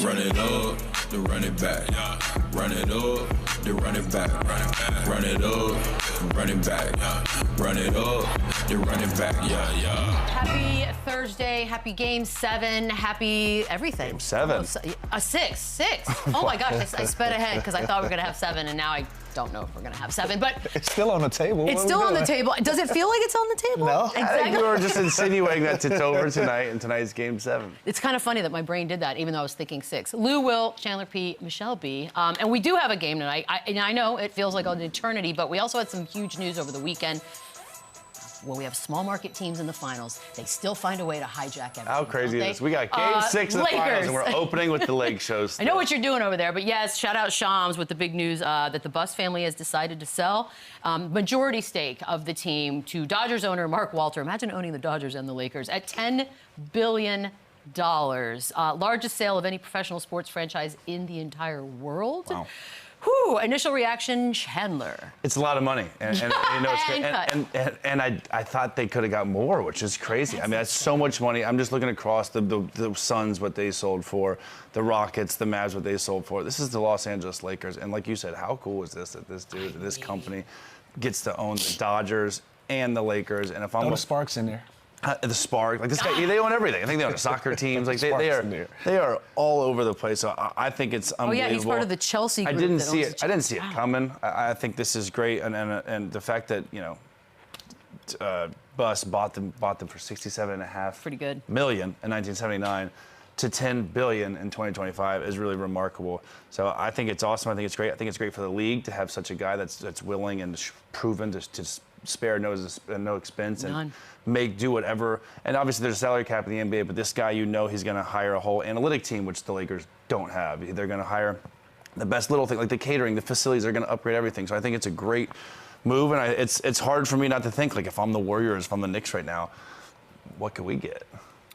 Run it up, then run it back. Run it up, then run it back. Run it up, run it back. Run it up, then run it back. Happy Thursday, happy Game 7, happy everything. Game 7. Six. Oh my gosh, I sped ahead because I thought we were gonna have 7, and now I don't know if we're gonna have 7. But it's still on the table. It's still on the table. Does it feel like it's on the table? No. Exactly. I think we were just insinuating that it's over tonight, and tonight's Game 7. It's kind of funny that my brain did that, even though I was thinking 6. Lou, Will, Chandler P, Michelle B. And we do have a game tonight. I know it feels like an eternity, but we also had some huge news over the weekend. When we have small market teams in the finals, they still find a way to hijack everything. How crazy is this? We got Game 6 in the finals, and we're opening with the leg shows. I know what you're doing over there, but yes, shout out Shams with the big news that the Buss family has decided to sell majority stake of the team to Dodgers owner Mark Walter. Imagine owning the Dodgers and the Lakers at $10 billion. Largest sale of any professional sports franchise in the entire world. Wow. Whew, initial reaction, Chandler. It's a lot of money, and you know, it's great. And I thought they could have got more, which is crazy. I mean, that's so much money. I'm just looking across the Suns, what they sold for, the Rockets, the Mavs, what they sold for. This is the Los Angeles Lakers, and like you said, how cool is this that this dude, this company, gets to own the Dodgers and the Lakers? And if I'm the Sparks in there. The Spark, like this guy, they own everything. I think they own soccer teams. Like they are all over the place. So I think it's unbelievable. Oh yeah, he's part of the Chelsea group. I didn't see it coming. I think this is great, and the fact that Buss bought them for $67.5 million in 1979 to $10 billion in 2025 is really remarkable. So I think it's awesome. I think it's great. I think it's great for the league to have such a guy that's willing and proven to spare no expense and do whatever. And obviously there's a salary cap in the NBA, but this guy, he's going to hire a whole analytic team, which the Lakers don't have. They're going to hire the best little thing, like the catering, the facilities are going to upgrade everything. So I think it's a great move, and it's hard for me not to think, like, if I'm the Warriors, if I'm the Knicks right now, what could we get?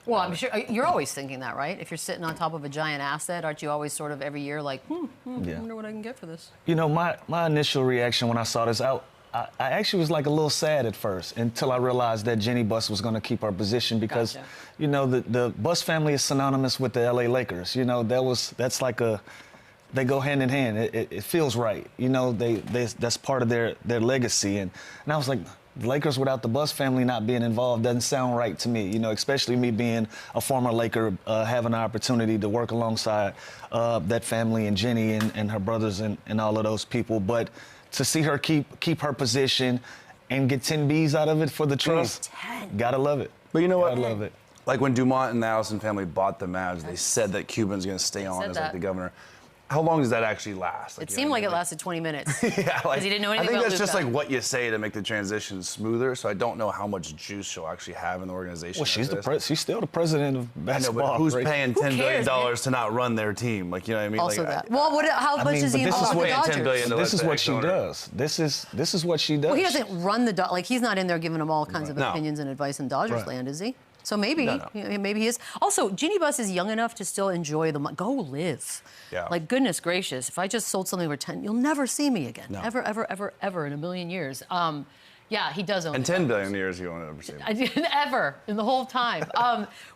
Well, I'm sure you're always thinking that, right? If you're sitting on top of a giant asset, aren't you always sort of every year like, I wonder what I can get for this? You know, my initial reaction when I saw this out, I actually was like a little sad at first until I realized that Jenny Buss was going to keep our position because, you know, the Buss family is synonymous with the LA Lakers. You know, that's like they go hand in hand. It feels right. You know, that's part of their legacy. And I was like, the Lakers without the Buss family not being involved doesn't sound right to me, you know, especially me being a former Laker, having an opportunity to work alongside that family and Jenny and her brothers and all of those people. But to see her keep her position and get 10 Bs out of it for the trust, gotta love it. But you know what? Gotta love it. Like when Dumont and the Allison family bought the Mavs, they said that Cuban's going to stay on as like the governor. How long does that actually last? Like, it seemed like it lasted 20 minutes. Yeah, like, he didn't know anything I think about that's just Luka. like what you say to make the transition smoother. So I don't know how much juice she'll actually have in the organization. Well, she's still the president of basketball. I know, but who's paying $10 billion to not run their team? Like, you know what I mean? Also like, that. Well, how much is he involved with the Dodgers? $10 billion This is what she does. This is what she does. Well, he doesn't run the Dodgers. Like, he's not in there giving them all kinds of opinions and advice in Dodgers land, is he? So maybe, maybe he is. Also, Jeannie Buss is young enough to still enjoy the money. Go live. Yeah. Like, goodness gracious, if I just sold something for 10, you'll never see me again. No. Ever, ever, ever, ever in a million years. Yeah, he does own. In 10 billion years, you won't ever see me. Ever in the whole time.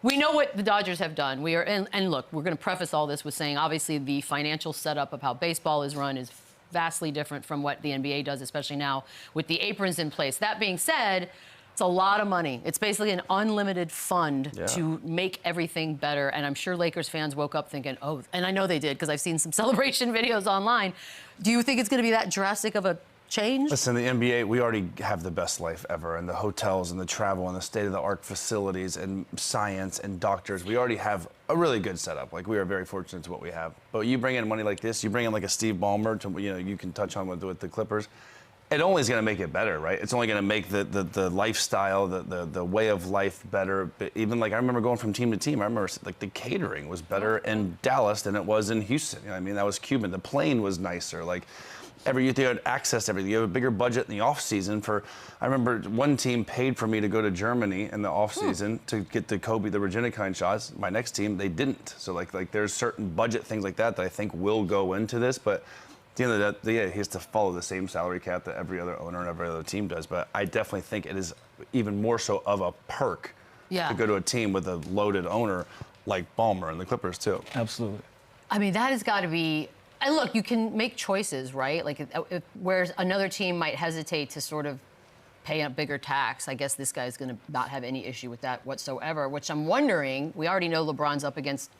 We know what the Dodgers have done. We are, and look, we're going to preface all this with saying, obviously, the financial setup of how baseball is run is vastly different from what the NBA does, especially now with the aprons in place. That being said, it's a lot of money. It's basically an unlimited fund to make everything better. And I'm sure Lakers fans woke up thinking, oh, and I know they did because I've seen some celebration videos online. Do you think it's going to be that drastic of a change? Listen, the NBA, we already have the best life ever, and the hotels and the travel and the state-of-the-art facilities and science and doctors. We already have a really good setup. Like, we are very fortunate to what we have. But you bring in money like this, you bring in like a Steve Ballmer to, you know, you can touch on with the Clippers. It only is going to make it better, right? It's only going to make the lifestyle, the way of life better. But even like I remember going from team to team. I remember like the catering was better in Dallas than it was in Houston. You know what I mean? That was Cuban. The plane was nicer. Like you had access to everything. You have a bigger budget in the off season. I remember one team paid for me to go to Germany in the off season to get the Kobe, the Regina-Kind shots. My next team, they didn't. So like there's certain budget things like that I think will go into this, but. At the end of the day, he has to follow the same salary cap that every other owner and every other team does. But I definitely think it is even more so of a perk to go to a team with a loaded owner like Ballmer and the Clippers, too. Absolutely. I mean, that has got to be. And look, you can make choices, right? Like, whereas another team might hesitate to sort of pay a bigger tax, I guess this guy's going to not have any issue with that whatsoever, which I'm wondering. We already know LeBron's up against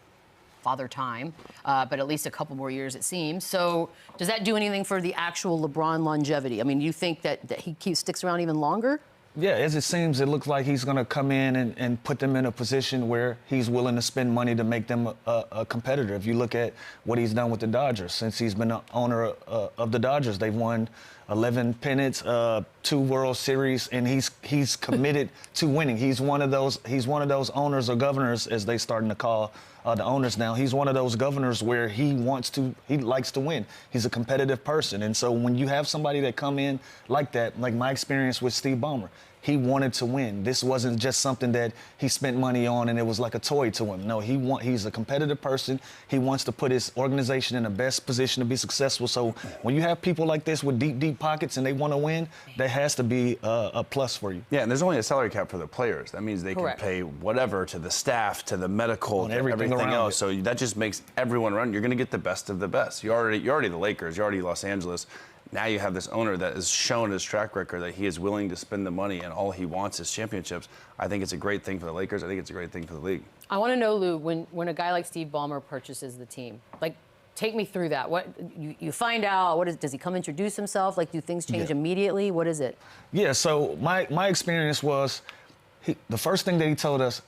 Father Time, but at least a couple more years, it seems. So does that do anything for the actual LeBron longevity? I mean, do you think that he sticks around even longer? Yeah, as it seems, it looks like he's going to come in and put them in a position where he's willing to spend money to make them a competitor. If you look at what he's done with the Dodgers, since he's been the owner of the Dodgers, they've won 11 pennants, 2 World Series, and he's committed to winning. He's one of those owners or governors, as they starting to call the owners now. He's one of those governors where he likes to win. He's a competitive person, and so when you have somebody that come in like that, like my experience with Steve Ballmer, he wanted to win. This wasn't just something that he spent money on and it was like a toy to him. No, he's a competitive person. He wants to put his organization in the best position to be successful. So when you have people like this with deep, deep pockets and they want to win, that has to be a plus for you. Yeah, and there's only a salary cap for the players. That means they Correct. can pay whatever to the staff, to the medical, to everything around else. it. So that just makes everyone run. You're going to get the best of the best. You're already the Lakers. You're already Los Angeles. Now you have this owner that has shown his track record that he is willing to spend the money and all he wants is championships. I think it's a great thing for the Lakers. I think it's a great thing for the league. I want to know, Lou, when a guy like Steve Ballmer purchases the team, like, take me through that. What you find out? Does he come introduce himself? Like, do things change immediately? What is it? Yeah. So my experience was, the first thing that he told us,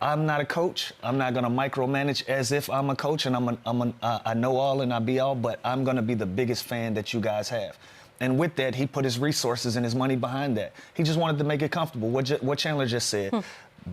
I'm not a coach. I'm not going to micromanage as if I'm a coach and I know all and I be all, but I'm going to be the biggest fan that you guys have. And with that, he put his resources and his money behind that. He just wanted to make it comfortable. What Chandler just said.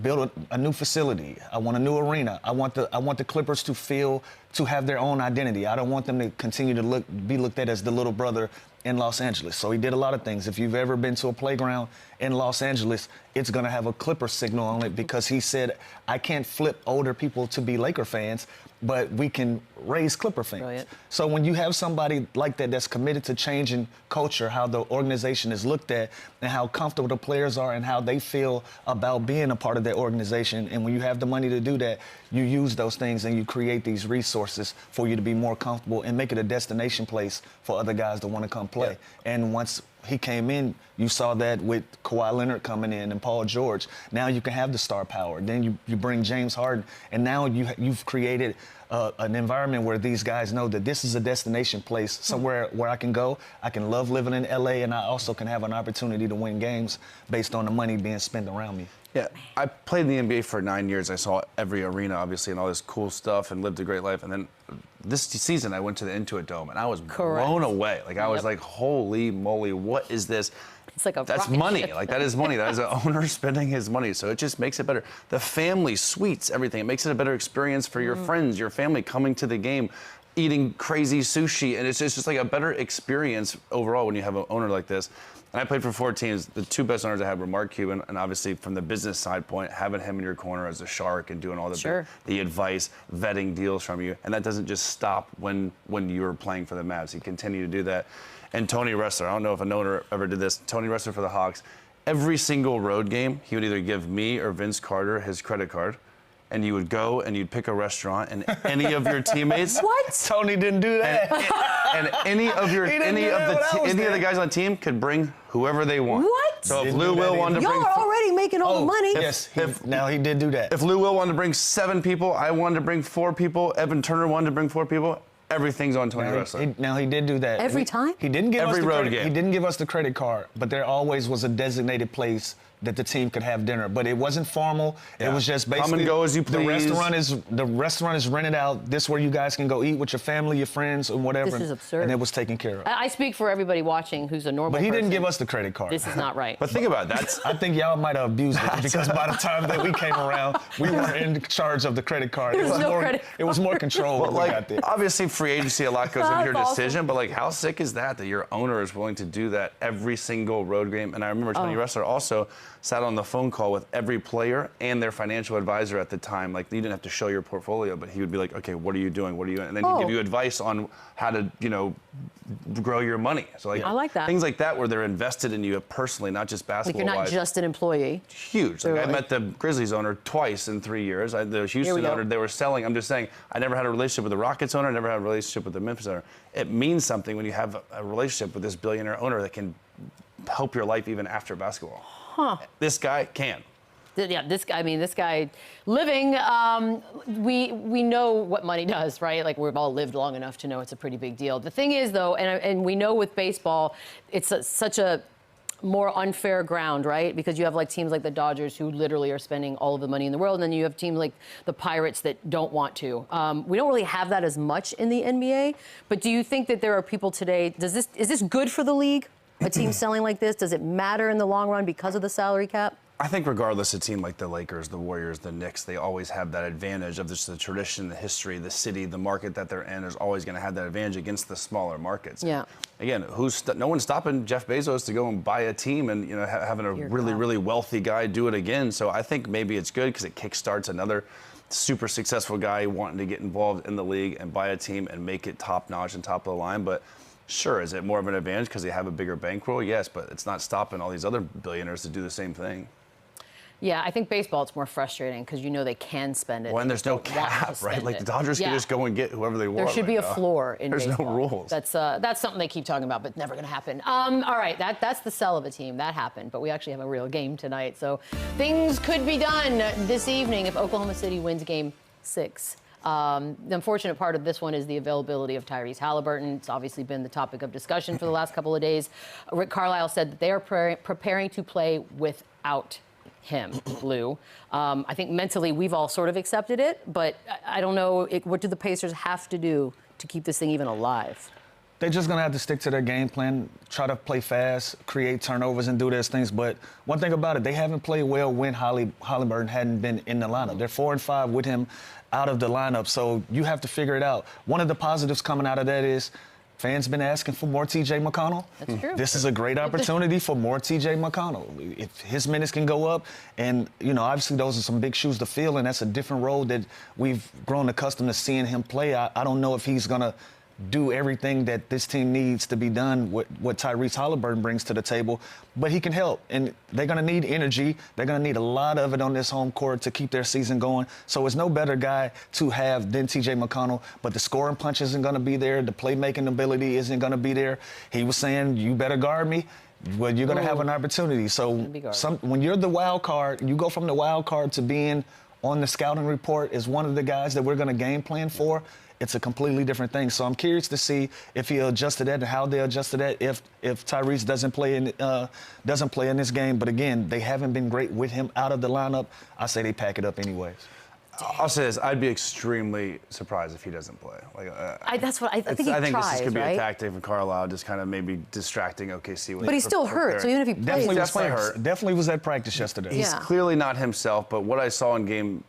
Build a new facility. I want a new arena. I want the Clippers to have their own identity. I don't want them to continue to be looked at as the little brother in Los Angeles. So he did a lot of things. If you've ever been to a playground in Los Angeles, it's going to have a Clipper signal on it because he said, I can't flip older people to be Laker fans, but we can raise Clipper fans. Brilliant. So when you have somebody like that that's committed to changing culture, how the organization is looked at, and how comfortable the players are and how they feel about being a part of that organization, and when you have the money to do that, you use those things and you create these resources for you to be more comfortable and make it a destination place for other guys to want to come play. Yeah. And once he came in, you saw that with Kawhi Leonard coming in and Paul George. Now you can have the star power. Then you bring James Harden, and now you've created an environment where these guys know that this is a destination place, somewhere where I can go. I can love living in LA, and I also can have an opportunity to win games based on the money being spent around me. Yeah, I played in the NBA for 9 years. I saw every arena, obviously, and all this cool stuff and lived a great life. And then this season, I went to the Intuit Dome, and I was blown away. Like, I was like, holy moly, what is this? It's like that's money. Ship. Like, that is money. That is an owner spending his money. So it just makes it better. The family, suites, everything. It makes it a better experience for your friends, your family coming to the game, eating crazy sushi. And it's just like a better experience overall when you have an owner like this. And I played for 4 teams. The 2 best owners I had were Mark Cuban, and obviously from the business side point, having him in your corner as a shark and doing all the advice, vetting deals from you. And that doesn't just stop when you're playing for the Mavs. He continued to do that. And Tony Ressler, I don't know if an owner ever did this. Tony Ressler for the Hawks. Every single road game, he would either give me or Vince Carter his credit card, and you would go and you'd pick a restaurant, and any of your teammates. What? Tony didn't do that. And any of the guys on the team could bring whoever they want. What? So if Lou Will wanted to bring, y'all are already making all the money. Yes, now he did do that. If Lou Will wanted to bring 7 people, I wanted to bring 4 people, Evan Turner wanted to bring 4 people. Everything's on Tony Ressler. Now he did do that. Every time? He didn't give every us the road credit, game. He didn't give us the credit card, but there always was a designated place that the team could have dinner. But it wasn't formal. Yeah. It was just basically come and go as you please. The restaurant is rented out. This is where you guys can go eat with your family, your friends, or whatever. This is absurd. And it was taken care of. I speak for everybody watching who's a normal But he person. didn't give us the credit card. This is not right. But think about that. I think y'all might have abused it because by the time that we came around, we were in charge of the credit card. There was no credit It was more control when we got there. Obviously, free agency, a lot goes into your That's decision, but like, how sick is that your owner is willing to do that every single road game? And I remember Tony Ressler also sat on the phone call with every player and their financial advisor at the time. Like, you didn't have to show your portfolio, but he would be like, okay, what are you doing? What are you doing? And then he'd give you advice on how to, you know, grow your money. So like, I like that. Things like that where they're invested in you personally, not just basketball. Like you're not just an employee. Huge. Like, I met the Grizzlies owner twice in 3 years. The Houston owner, they were selling. I'm just saying, I never had a relationship with the Rockets owner. I never had a relationship with the Memphis owner. It means something when you have a relationship with this billionaire owner that can help your life even after basketball. Huh. This guy can. Yeah, this guy, I mean, this guy living, we know what money does, right? Like, we've all lived long enough to know it's a pretty big deal. The thing is, though, and we know with baseball, it's such a more unfair ground, right? Because you have like teams like the Dodgers who literally are spending all of the money in the world, and then you have teams like the Pirates that don't want to. We don't really have that as much in the NBA, but do you think that there are people today, is this good for the league? A team selling like this, does it matter in the long run because of the salary cap? I think regardless, a team like the Lakers, the Warriors, the Knicks, they always have that advantage of just the tradition, the history, the city, the market that they're in is always going to have that advantage against the smaller markets. Yeah. Again, no one's stopping Jeff Bezos to go and buy a team and, you know, having a really wealthy guy do it again. So I think maybe it's good because it kickstarts another super successful guy wanting to get involved in the league and buy a team and make it top notch and top of the line. But sure, is it more of an advantage because they have a bigger bankroll? Yes, but it's not stopping all these other billionaires to do the same thing. Yeah, I think baseball, it's more frustrating because you know they can spend it. Well, and there's no cap, right? Like the Dodgers can just go and get whoever they want. There should be a floor in baseball. There's no rules. That's something they keep talking about, but never going to happen. All right, that's the sell of a team. That happened, but we actually have a real game tonight. So things could be done this evening if Oklahoma City wins Game 6. The unfortunate part of this one is the availability of Tyrese Haliburton. It's obviously been the topic of discussion for the last couple of days. Rick Carlisle said that they are preparing to play without him, Blue. I think mentally we've all sort of accepted it, but I don't know, what do the Pacers have to do to keep this thing even alive? They're just going to have to stick to their game plan, try to play fast, create turnovers, and do those things. But one thing about it, they haven't played well when Haliburton hadn't been in the lineup. They're 4-5 with him out of the lineup, so you have to figure it out. One of the positives coming out of that is fans been asking for more T.J. McConnell. That's true. This is a great opportunity for more T.J. McConnell. If his minutes can go up, and, you know, obviously those are some big shoes to fill, and that's a different role that we've grown accustomed to seeing him play. I don't know if he's going to do everything that this team needs to be done, what Tyrese Haliburton brings to the table, but he can help. And they're going to need energy. They're going to need a lot of it on this home court to keep their season going. So it's no better guy to have than T.J. McConnell, but the scoring punch isn't going to be there. The playmaking ability isn't going to be there. He was saying, you better guard me. Well, you're going to have an opportunity. So when you're the wild card, you go from the wild card to being on the scouting report as one of the guys that we're going to game plan for. It's a completely different thing. So I'm curious to see if he'll adjust to that and how they'll adjust to that if Tyrese doesn't play in this game. But again, they haven't been great with him out of the lineup. I say they pack it up anyways. I'll say this: I'd be extremely surprised if he doesn't play. Like, that's what I think. I think tries, this could be right? a tactic from Carlisle, just kind of maybe distracting OKC. But he's still hurt, so even if he plays, definitely was at practice yesterday. He's clearly not himself. But what I saw in Game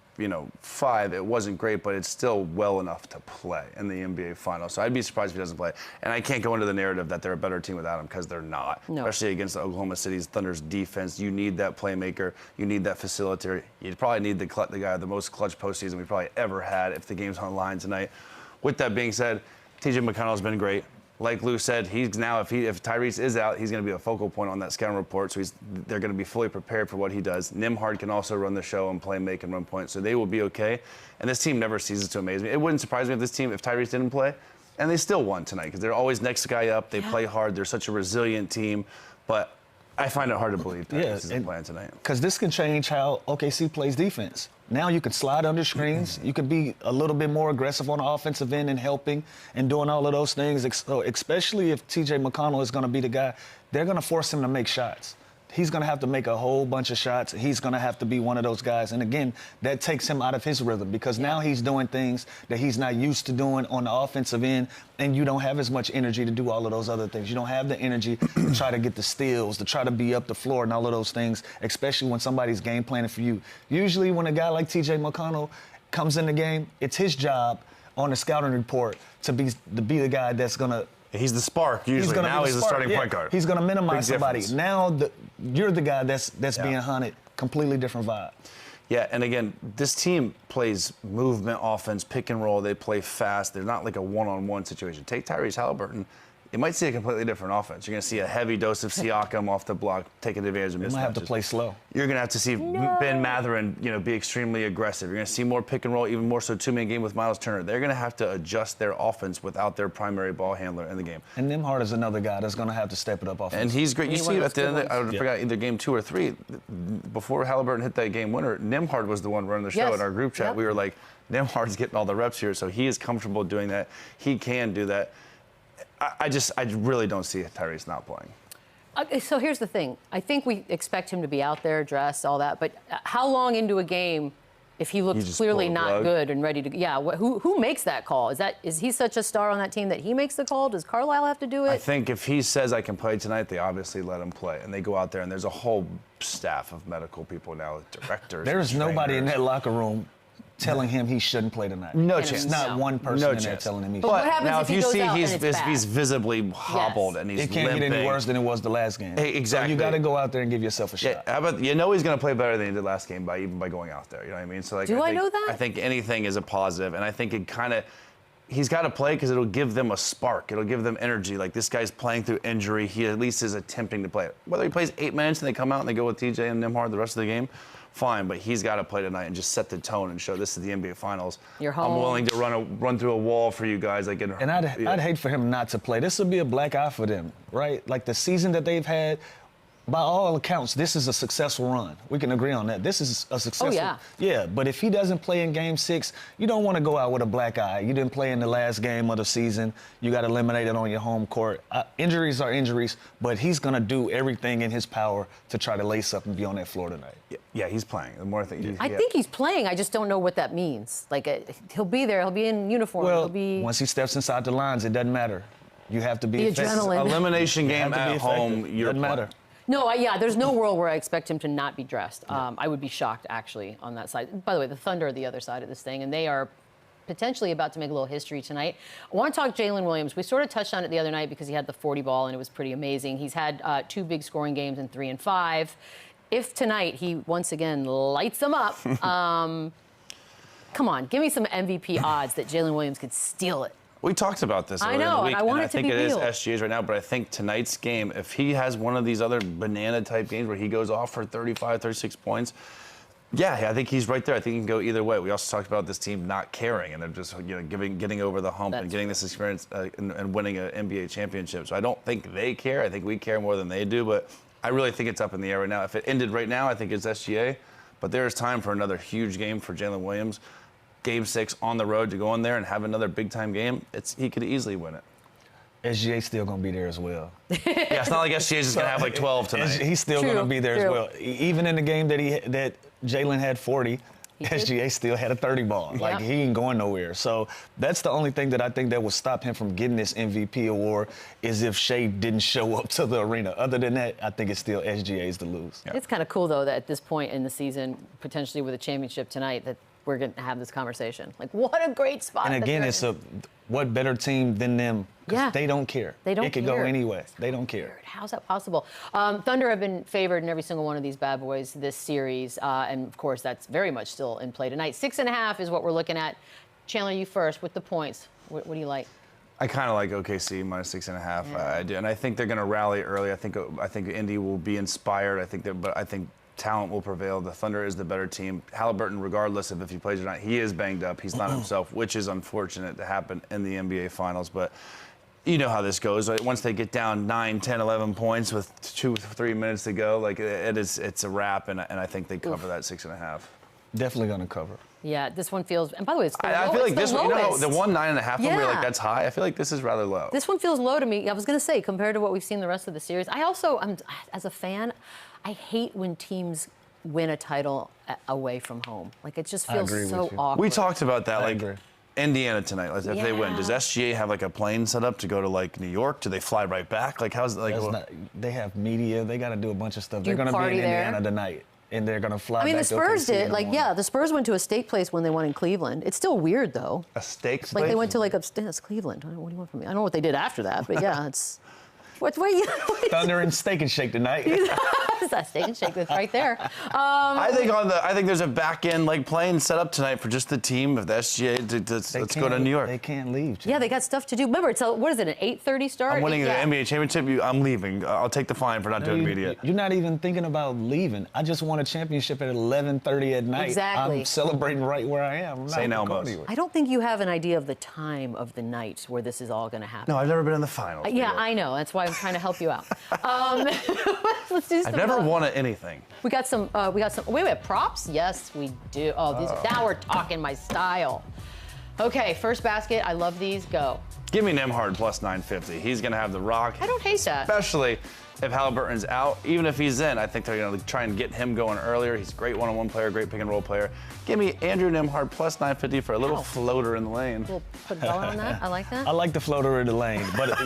5, it wasn't great, but it's still well enough to play in the NBA Finals. So I'd be surprised if he doesn't play. And I can't go into the narrative that they're a better team without him, because they're not. No. Especially against the Oklahoma City's Thunder's defense. You need that playmaker. You need that facilitator. You probably need the guy with the most clutch postseason we probably ever had if the game's on line tonight. With that being said, T.J. McConnell's been great. Like Lou said, he's now, if Tyrese is out, he's going to be a focal point on that scouting report. So they're going to be fully prepared for what he does. Nimhard can also run the show and play, make, and run points. So they will be okay. And this team never ceases to amaze me. It wouldn't surprise me if Tyrese didn't play. And they still won tonight because they're always next guy up. They play hard. They're such a resilient team. But I find it hard to believe Tyrese isn't playing tonight. Because this can change how OKC plays defense. Now you can slide under screens. You can be a little bit more aggressive on the offensive end and helping and doing all of those things, especially if T.J. McConnell is going to be the guy. They're going to force him to make shots. He's going to have to make a whole bunch of shots. He's going to have to be one of those guys. And, again, that takes him out of his rhythm because now he's doing things that he's not used to doing on the offensive end, and you don't have as much energy to do all of those other things. You don't have the energy to try to get the steals, to try to be up the floor and all of those things, especially when somebody's game planning for you. Usually when a guy like T.J. McConnell comes in the game, it's his job on the scouting report to be the guy that's going to He's the spark usually. Now he's the starting point guard. He's going to minimize Big somebody. difference. Now you're the guy that's being hunted. Completely different vibe. Yeah, and again, this team plays movement offense, pick and roll. They play fast. They're not like a one-on-one situation. Take Tyrese Haliburton. You might see a completely different offense. You're going to see a heavy dose of Siakam off the block, taking advantage of mismatches. You might have to play slow. You're going to have to see Ben Mathurin, be extremely aggressive. You're going to see more pick and roll, even more so two-man game with Miles Turner. They're going to have to adjust their offense without their primary ball handler in the game. And Nembhard is another guy that's going to have to step it up offensively. And he's great. You see at the end, I forgot either game 2 or 3, before Haliburton hit that game winner, Nembhard was the one running the show in our group chat. We were like, Nembhard's getting all the reps here, so he is comfortable doing that. He can do that. I really don't see Tyrese not playing. Okay, so here's the thing. I think we expect him to be out there, dressed, all that. But how long into a game, if he looks clearly not good and ready to, who makes that call? Is he such a star on that team that he makes the call? Does Carlisle have to do it? I think if he says I can play tonight, they obviously let him play, and they go out there and there's a whole staff of medical people now, directors. There's nobody in that locker room telling him he shouldn't play tonight. No chance. Not one person in there telling him he shouldn't. What happens now, if you he goes see out he's visibly hobbled and he's It can't limping. get any worse than it was the last game. Hey, exactly. So you got to go out there and give yourself a shot. How about, he's going to play better than he did last game by going out there. You know what I mean? So like, I know that? I think anything is a positive, and I think it kind of. He's got to play because it'll give them a spark. It'll give them energy. Like, this guy's playing through injury. He at least is attempting to play. Whether he plays 8 minutes and they come out and they go with TJ and Nembhard the rest of the game, fine. But he's got to play tonight and just set the tone and show this is the NBA Finals. You're home. I'm willing to run through a wall for you guys. And I'd hate for him not to play. This would be a black eye for them, right? Like, the season that they've had, by all accounts, this is a successful run. We can agree on that. This is a successful. Oh, yeah. Yeah, but if he doesn't play in Game 6, you don't want to go out with a black eye. You didn't play in the last game of the season. You got eliminated on your home court. Injuries are injuries, but he's going to do everything in his power to try to lace up and be on that floor tonight. Yeah, he's playing. The more I think he's playing. I just don't know what that means. Like, he'll be there. He'll be in uniform. Well, once he steps inside the lines, it doesn't matter. You have to be the adrenaline. Elimination game at home. Doesn't matter. No, there's no world where I expect him to not be dressed. I would be shocked, actually, on that side. By the way, the Thunder are the other side of this thing, and they are potentially about to make a little history tonight. I want to talk Jalen Williams. We sort of touched on it the other night because he had the 40 ball, and it was pretty amazing. He's had 2 big scoring games in 3 and 5. If tonight he once again lights them up, come on, give me some MVP odds that Jalen Williams could steal it. We talked about this earlier I know, in the week, and I want it to be real. I think it is SGA's right now, but I think tonight's game, if he has one of these other banana-type games where he goes off for 35, 36 points, I think he's right there. I think he can go either way. We also talked about this team not caring, and they're just getting over the hump and getting this experience and winning an NBA championship. So I don't think they care. I think we care more than they do, but I really think it's up in the air right now. If it ended right now, I think it's SGA, but there is time for another huge game for Jalen Williams. Game 6 on the road to go in there and have another big-time game, he could easily win it. SGA's still going to be there as well. It's not like SGA's just going to have like 12 tonight. He's still going to be there as well. Even in the game that Jalen had 40, SGA still had a 30 ball. Like, he ain't going nowhere. So that's the only thing that I think that would stop him from getting this MVP award is if Shea didn't show up to the arena. Other than that, I think it's still SGA's to lose. It's kind of cool, though, that at this point in the season, potentially with a championship tonight, that we're going to have this conversation. Like, what a great spot. And again, what better team than them? Because they don't care. They don't It could go anyway. They don't care. How's that possible? Thunder have been favored in every single one of these bad boys this series. And, of course, that's very much still in play tonight. 6.5 is what we're looking at. Chandler, you first with the points. What do you like? I kind of like OKC minus 6.5. I do, and I think they're going to rally early. I think Indy will be inspired. But I think talent will prevail. The Thunder is the better team. Haliburton, regardless of if he plays or not, he is banged up. He's not himself, which is unfortunate to happen in the NBA Finals. But you know how this goes. Right? Once they get down 9, 10, 11 points with 2, 3 minutes to go, like it's a wrap, and I think they cover that 6.5. Definitely going to cover. Yeah, this one feels, and by the way, it's the I feel like this one, the 9.5 yeah. one, like that's high. I feel like this is rather low. This one feels low to me. I was going to say, compared to what we've seen the rest of the series. I also, as a fan, I hate when teams win a title away from home. Like, it just feels so awkward. We talked about that, like Indiana tonight. Like, if they win, does SGA have like a plane set up to go to like New York? Do they fly right back? Like, how's it like? They have media. They got to do a bunch of stuff. They're going to be in Indiana tonight. and they're going to fly. I mean, back the Spurs to OKC did. Like, yeah, the Spurs went to a steak place when they won in Cleveland. It's still weird, though. A steak place? Like, they went to, like, upstairs Cleveland. What do you want from me? I don't know what they did after that, but yeah, it's... What Thunder and Steak and Shake tonight. It's that Steak and Shake that's right there. I think there's a back end like plane set up tonight for just the team of the SGA. Let's go to New York. They can't leave. Yeah, they got stuff to do. Remember, it's what is it, an 8:30 start? I'm winning the NBA championship. I'm leaving. I'll take the fine for not doing media. You're not even thinking about leaving. I just won a championship at 11:30 at night. Exactly. I'm celebrating right where I am. I'm St. not Elmo's. going anywhere. I don't think you have an idea of the time of the night where this is all going to happen. No, I've never been in the finals. Yeah, I know. That's why I'm trying to help you out. Let's do some. I've never won at anything. We got some. Wait, we have props? Yes, we do. Oh, now we're talking my style. Okay, first basket. I love these. Go. Give me Nembhard plus 950. He's going to have the rock. I don't hate that. Especially if Haliburton's out. Even if he's in, I think they're going to try and get him going earlier. He's a great one-on-one player, great pick-and-roll player. Give me Andrew Nembhard plus 950 for a little floater in the lane. We'll put a dollar on that. I like that. I like the floater in the lane, but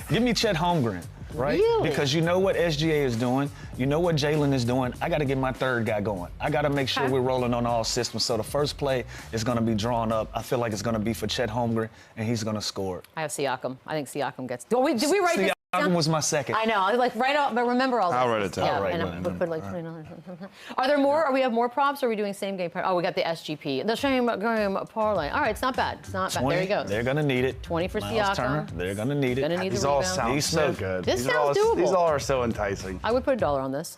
give me Chet Holmgren, right? Really? Because you know what SGA is doing. You know what Jalen is doing. I got to get my third guy going. I got to make sure we're rolling on all systems. So the first play is going to be drawn up. I feel like it's going to be for Chet Holmgren, and he's going to score. I have Siakam. I think Siakam gets. Did we write this Siakam down? was my second. I know. I like write out, but remember all this. I'll write it down. Yeah, I'll write and it put like $20. Are there more? Are we have more props? Or are we doing same game? Oh, we got the SGP. The same game parlay. All right, it's not bad. It's not bad. 20, there you go. They're going to need it. 20 for Miles Siakam. Turner, they're going to need it. Gonna need These the all rebound. sound so Smith. good. This These sounds doable. These all are so enticing. I would put $1 on this.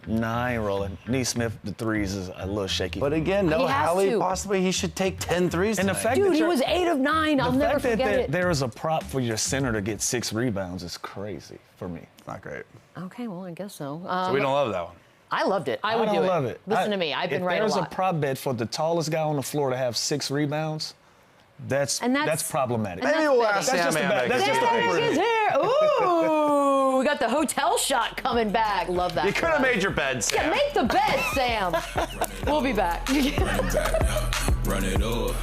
Nah, I ain't rolling. Neesmith, the threes is a little shaky. But again, no He has Hallie, to. possibly he should take 10 threes And the tonight. fact Dude, that he you're- was 8 of 9. I'll never fact that forget it. there is a prop for your center to get 6 rebounds is crazy for me. Not great. Okay, well, I guess so. So we don't love that one. I loved it. I would don't do it. love it. Listen to me. I've been right a If lot. there's a prop bet for the tallest guy on the floor to have 6 rebounds, that's problematic. and Maybe that's we'll ask betting. Sam Amick. that's just There over it is it. here. Ooh, we got the hotel shot coming back. Love that. You could have made your bed, Sam. Yeah, make the bed, Sam. We'll be back. Run it back, run it up,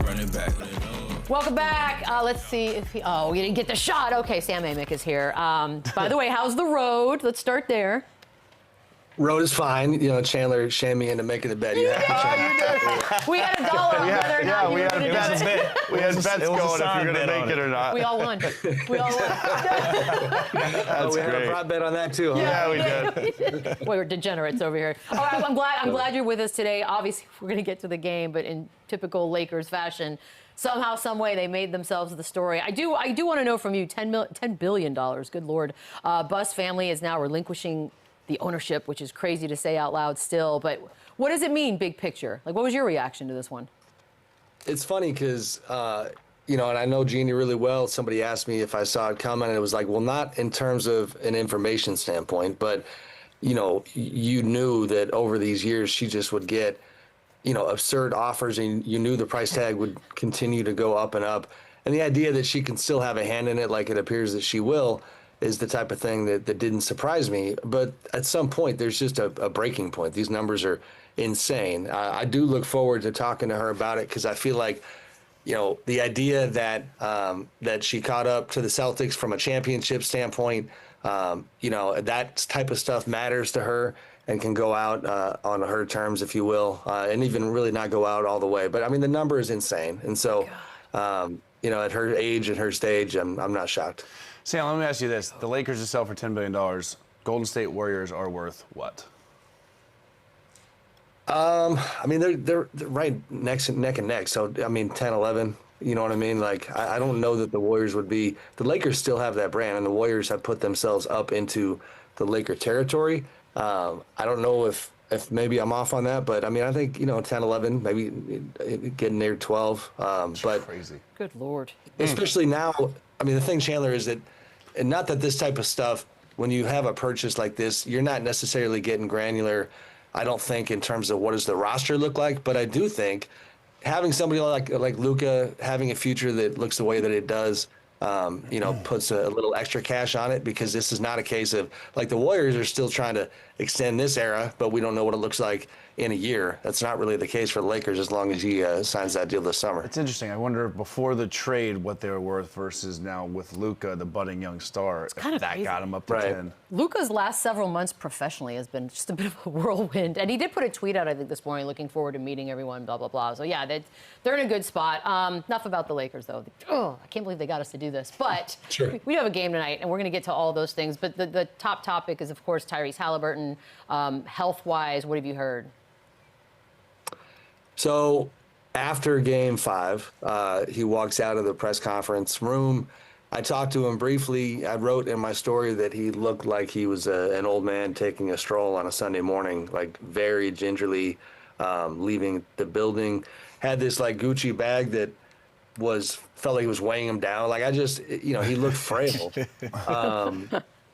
run it back. Welcome back. Let's see if he. Oh, we didn't get the shot. Okay, Sam Amick is here. By the way, how's the road? Let's start there. Road is fine. You know, Chandler shamed me into making the bet. You have to check. We had $1 on whether or not you were going to do it. We had bets It was a going if side you're going to bet on make it or not. We all won. We all won. That's We had great. a prop bet on that too. Huh? Yeah, we did. We're degenerates over here. All right, I'm glad you're with us today. Obviously, we're going to get to the game, but in typical Lakers fashion, somehow, some way, they made themselves the story. I do want to know from you, $10 billion. Good Lord. Bus family is now relinquishing the ownership, which is crazy to say out loud still. But what does it mean, big picture? Like, what was your reaction to this one? It's funny because, you know, and I know Jeannie really well. Somebody asked me if I saw it coming, and it was like, well, not in terms of an information standpoint, but, you know, you knew that over these years she just would get, you know, absurd offers, and you knew the price tag would continue to go up and up. And the idea that she can still have a hand in it, like it appears that she will, is the type of thing that didn't surprise me. But at some point, there's just a breaking point. These numbers are insane. I do look forward to talking to her about it, because I feel like, you know, the idea that that she caught up to the Celtics from a championship standpoint, you know, that type of stuff matters to her and can go out on her terms, if you will, and even really not go out all the way. But I mean, the number is insane. And so, you know, at her age and her stage, I'm not shocked. Sam, let me ask you this. The Lakers just sell for $10 billion. Golden State Warriors are worth what? I mean, they're right neck and neck. So, I mean, 10, 11, you know what I mean? Like, I don't know that the Warriors would be – the Lakers still have that brand, and the Warriors have put themselves up into the Laker territory. I don't know if maybe I'm off on that, but, I mean, I think, you know, 10, 11, maybe getting near 12. But Crazy. Good Lord. especially now, I mean, the thing, Chandler, is that, and not that this type of stuff, when you have a purchase like this, you're not necessarily getting granular, I don't think, in terms of what does the roster look like, but I do think having somebody like Luka having a future that looks the way that it does, you know, puts a little extra cash on it, because this is not a case of, like, the Warriors are still trying to extend this era, but we don't know what it looks like in a year. That's not really the case for the Lakers as long as he signs that deal this summer. It's interesting. I wonder if before the trade what they were worth versus now with Luka, the budding young star, if kind of that crazy. got him up to 10. Luka's last several months professionally has been just a bit of a whirlwind. And he did put a tweet out, I think, this morning, looking forward to meeting everyone, blah, blah, blah. So, yeah, they're in a good spot. Enough about the Lakers, though. Oh, I can't believe they got us to do this. But we have a game tonight, and we're going to get to all those things. But the top topic is, of course, Tyrese Haliburton. Health-wise, what have you heard? So after Game 5, he walks out of the press conference room. I talked to him briefly. I wrote in my story that he looked like he was an old man taking a stroll on a Sunday morning, like very gingerly leaving the building. Had this like Gucci bag that felt like it was weighing him down. Like he looked frail.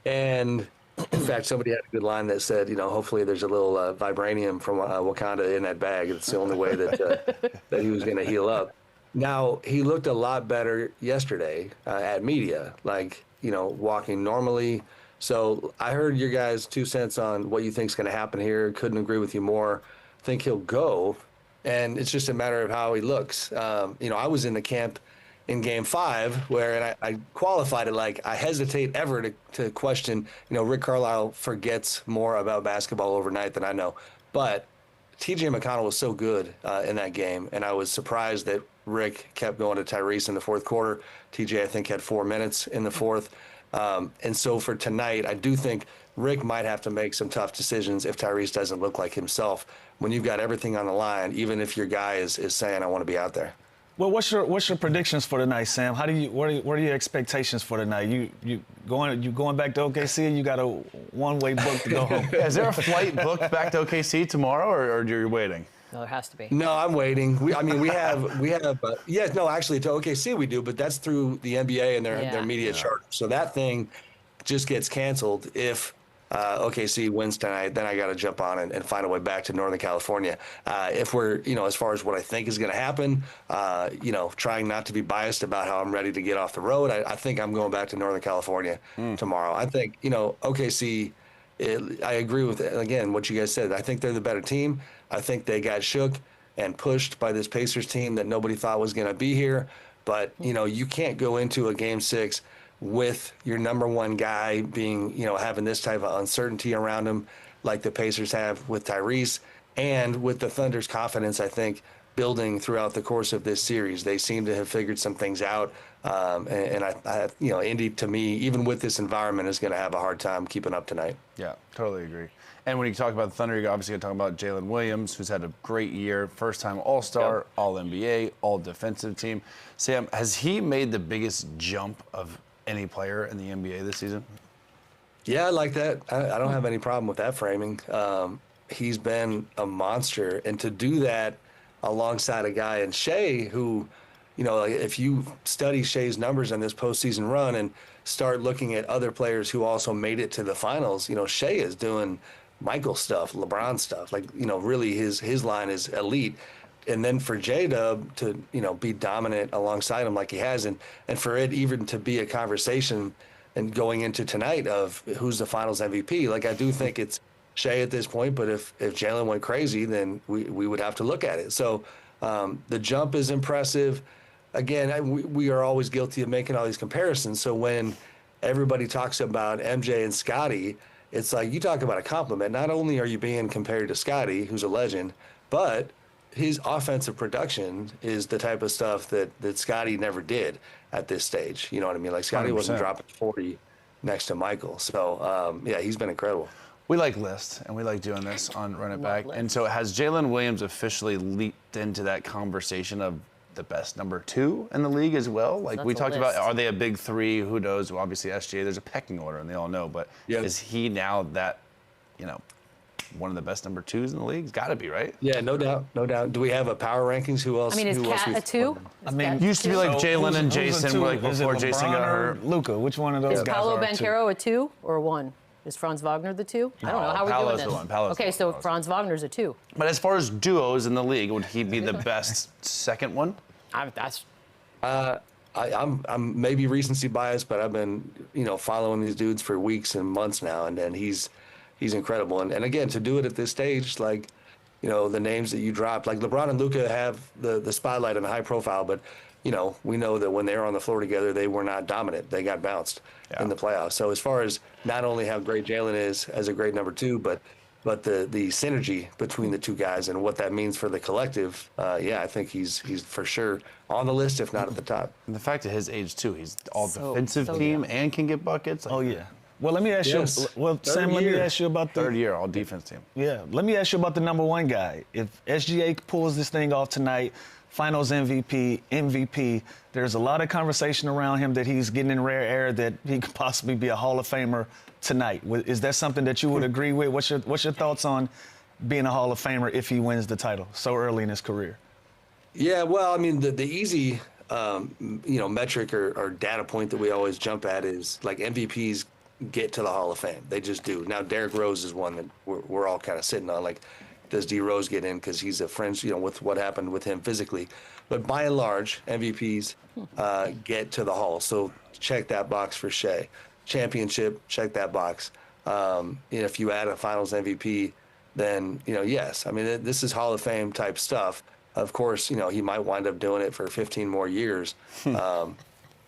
And in fact, somebody had a good line that said, hopefully there's a little vibranium from Wakanda in that bag. It's the only way that that he was going to heal up. Now, he looked a lot better yesterday at media, like, walking normally. So I heard your guys' 2 cents on what you think is going to happen here. Couldn't agree with you more. Think he'll go. And it's just a matter of how he looks. I was in the camp in Game 5 where, and I qualified it like, I hesitate ever to question, Rick Carlisle forgets more about basketball overnight than I know. But TJ McConnell was so good in that game, and I was surprised that Rick kept going to Tyrese in the fourth quarter. TJ, I think, had 4 minutes in the fourth. And so for tonight, I do think Rick might have to make some tough decisions if Tyrese doesn't look like himself when you've got everything on the line, even if your guy is saying, I want to be out there. Well, what's your predictions for tonight, Sam? What are your expectations for tonight? You going back to OKC? Or you got a one-way book to go home? Is there a flight booked back to OKC tomorrow, or you're waiting? No, there has to be. No, I'm waiting. We have. Actually, to OKC we do, but that's through the NBA and their media charter. So that thing just gets canceled if OKC wins tonight. Then I got to jump on and find a way back to Northern California. If we're, as far as what I think is going to happen, trying not to be biased about how I'm ready to get off the road, I think I'm going back to Northern California tomorrow. I think, OKC, I agree with, again, what you guys said. I think they're the better team. I think they got shook and pushed by this Pacers team that nobody thought was going to be here. But, you can't go into a Game 6 with your number one guy being, having this type of uncertainty around him like the Pacers have with Tyrese, and with the Thunder's confidence, I think, building throughout the course of this series. They seem to have figured some things out. And I Indy, to me, even with this environment, is going to have a hard time keeping up tonight. Yeah, totally agree. And when you talk about the Thunder, you're obviously going to talk about Jalen Williams, who's had a great year, first-time All-Star, All-NBA, All-Defensive Team. Sam, has he made the biggest jump of any player in the NBA this season? Yeah, I like that. I don't have any problem with that framing. He's been a monster. And to do that alongside a guy in Shea who, if you study Shea's numbers in this postseason run and start looking at other players who also made it to the finals, Shea is doing Michael stuff, LeBron stuff. Like, really his line is elite. And then for J-Dub to, be dominant alongside him like he has, and for it even to be a conversation and going into tonight of who's the finals MVP, like I do think it's Shea at this point, but if Jalen went crazy, then we would have to look at it. So the jump is impressive. Again, we are always guilty of making all these comparisons. So when everybody talks about MJ and Scottie, it's like you talk about a compliment. Not only are you being compared to Scottie, who's a legend, but his offensive production is the type of stuff that Scottie never did at this stage. You know what I mean? Like Scottie 100%. wasn't dropping 40 next to Michael. So, he's been incredible. We like lists, and we like doing this on Run It Back. And so has Jalen Williams officially leaped into that conversation of the best number 2 in the league as well? Like we talked about, are they a big 3? Who knows? Well, obviously, SGA, there's a pecking order, and they all know. But is he now that, one of the best number 2s in the league? It's got to be, right? Yeah, no doubt, no doubt. Do we have a power rankings? Who else? I mean, is Cat a 2? Used to be like Jalen and Jason, like before Jason got hurt. Luka, which one of those is guys Paolo are Banchero a 2 or a 1? Is Franz Wagner the 2? I don't know how we're doing Paolo's this. the one. Paolo's okay, so Franz Wagner's a 2. But as far as duos in the league, would he be the best second one? I'm maybe recency biased, but I've been following these dudes for weeks and months now, and he's incredible. And again, to do it at this stage, like you know, the names that you dropped, like LeBron and Luka have the spotlight and the high profile, but you know, we know that when they were on the floor together, they were not dominant. They got bounced in the playoffs. So as far as not only how great Jalen is as a great number 2, but the synergy between the two guys and what that means for the collective, yeah, I think he's for sure on the list, if not at the top. And the fact of his age too, he's all defensive team and can get buckets. Oh yeah. Well, let me ask you. Well, Sam, let me ask you about the third year all defense team. Yeah, let me ask you about the number 1 guy. If SGA pulls this thing off tonight, Finals MVP, there's a lot of conversation around him that he's getting in rare air that he could possibly be a Hall of Famer tonight. Is that something that you would agree with? What's your thoughts on being a Hall of Famer if he wins the title so early in his career? Yeah, well, I mean, the easy, you know, metric or data point that we always jump at is like MVPs get to the Hall of Fame. They just do. Now, Derrick Rose is one that we're all kind of sitting on. Like, does D Rose get in because he's a friend, you know, with what happened with him physically? But by and large, MVPs get to the Hall. So check that box for Shea. Championship, check that box. You know, if you add a Finals MVP, then, you know, yes. I mean, this is Hall of Fame type stuff. Of course, you know, he might wind up doing it for 15 more years.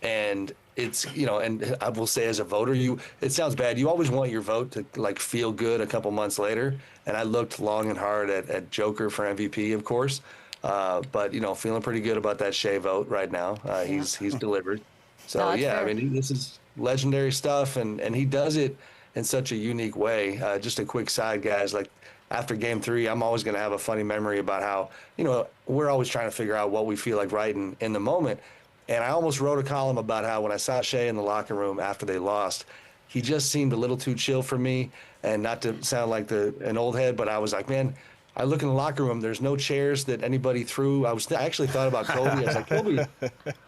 And it's, you know, and I will say as a voter, it sounds bad. You always want your vote to like feel good a couple months later. And I looked long and hard at Joker for MVP, of course. But, you know, feeling pretty good about that Shea vote right now. He's delivered. So, No, yeah, fair. I mean, this is legendary stuff. And he does it in such a unique way. Just a quick side, guys, like after game 3, I'm always going to have a funny memory about how, you know, we're always trying to figure out what we feel like writing in the moment. And I almost wrote a column about how when I saw Shea in the locker room after they lost, he just seemed a little too chill for me. And not to sound like an old head, but I was like, man, I look in the locker room, there's no chairs that anybody threw. I actually thought about Kobe. I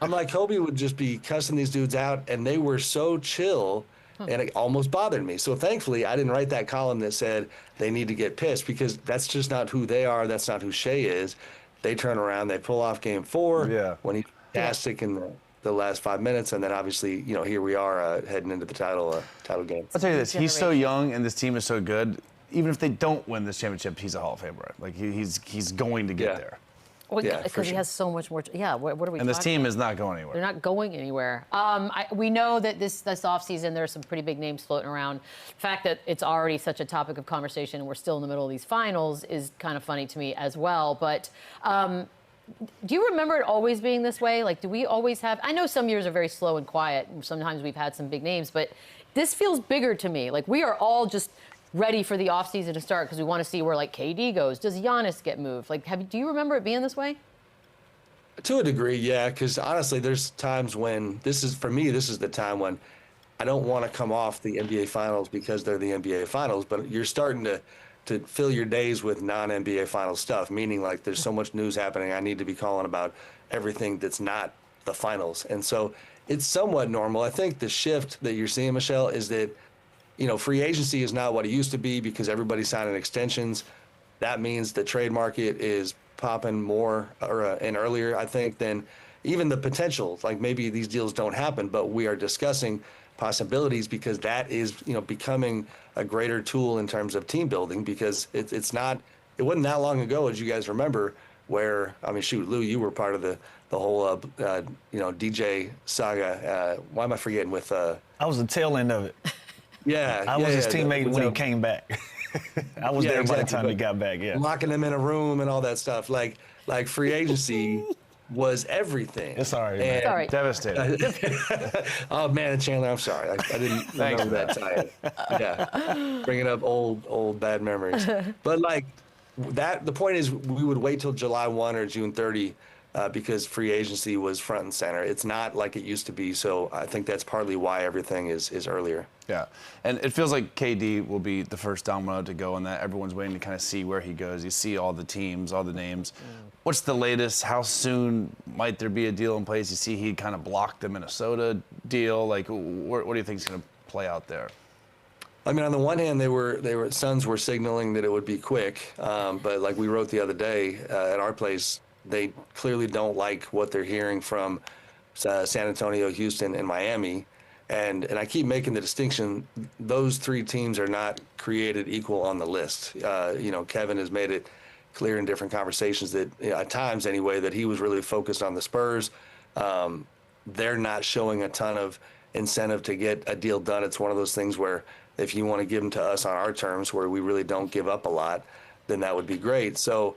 was like, Kobe would just be cussing these dudes out, and they were so chill, and it almost bothered me. So thankfully, I didn't write that column that said they need to get pissed, because that's just not who they are. That's not who Shea is. They turn around, they pull off game 4 when he's fantastic in the last 5 minutes, and then obviously, you know, here we are heading into the title game. I'll tell you this: he's so young, and this team is so good. Even if they don't win this championship, he's a Hall of Famer. Like he's going to get there. Well, because he has so much more. What are we? And this team is not going anywhere. They're not going anywhere. We know that this offseason there are some pretty big names floating around. The fact that it's already such a topic of conversation and we're still in the middle of these finals is kind of funny to me as well. But do you remember it always being this way? Like, do we always have? I know some years are very slow and quiet, and sometimes we've had some big names, but this feels bigger to me. Like, we are all just ready for the offseason to start because we want to see where, like, KD goes. Does Giannis get moved? Like, do you remember it being this way? To a degree, yeah, because honestly, there's times when for me, this is the time when I don't want to come off the NBA Finals because they're the NBA Finals, but you're starting to fill your days with non-NBA Finals stuff, meaning like there's so much news happening, I need to be calling about everything that's not the Finals. And so it's somewhat normal. I think the shift that you're seeing, Michelle, is that, you know, free agency is not what it used to be because everybody's signing extensions. That means the trade market is popping more and earlier, I think, than even the potential. Like maybe these deals don't happen, but we are discussing possibilities because that is, you know, becoming a greater tool in terms of team building, because it wasn't that long ago, as you guys remember, where, I mean, shoot, Lou, you were part of the whole, you know, DJ saga. Why am I forgetting with... I was the tail end of it. Yeah. I was his teammate when he came back. I was there by the time he got back, locking him in a room and all that stuff. Like free agency was everything. It's all right, man. All right. Devastating. Oh, man, Chandler, I'm sorry. I didn't remember that tie. Yeah, bringing up old bad memories. But, like, the point is we would wait till July 1 or June 30 because free agency was front and center. It's not like it used to be, so I think that's partly why everything is earlier. Yeah, and it feels like KD will be the first domino to go in that. Everyone's waiting to kind of see where he goes. You see all the teams, all the names. What's the latest? How soon might there be a deal in place? You see he kind of blocked the Minnesota deal. Like, what do you think is going to play out there? I mean, on the one hand, Suns were signaling that it would be quick, but like we wrote the other day at our place, they clearly don't like what they're hearing from San Antonio, Houston, and Miami. And I keep making the distinction, those three teams are not created equal on the list. You know, Kevin has made it clear in different conversations that, at times anyway, that he was really focused on the Spurs. They're not showing a ton of incentive to get a deal done. It's one of those things where if you want to give them to us on our terms where we really don't give up a lot, then that would be great. So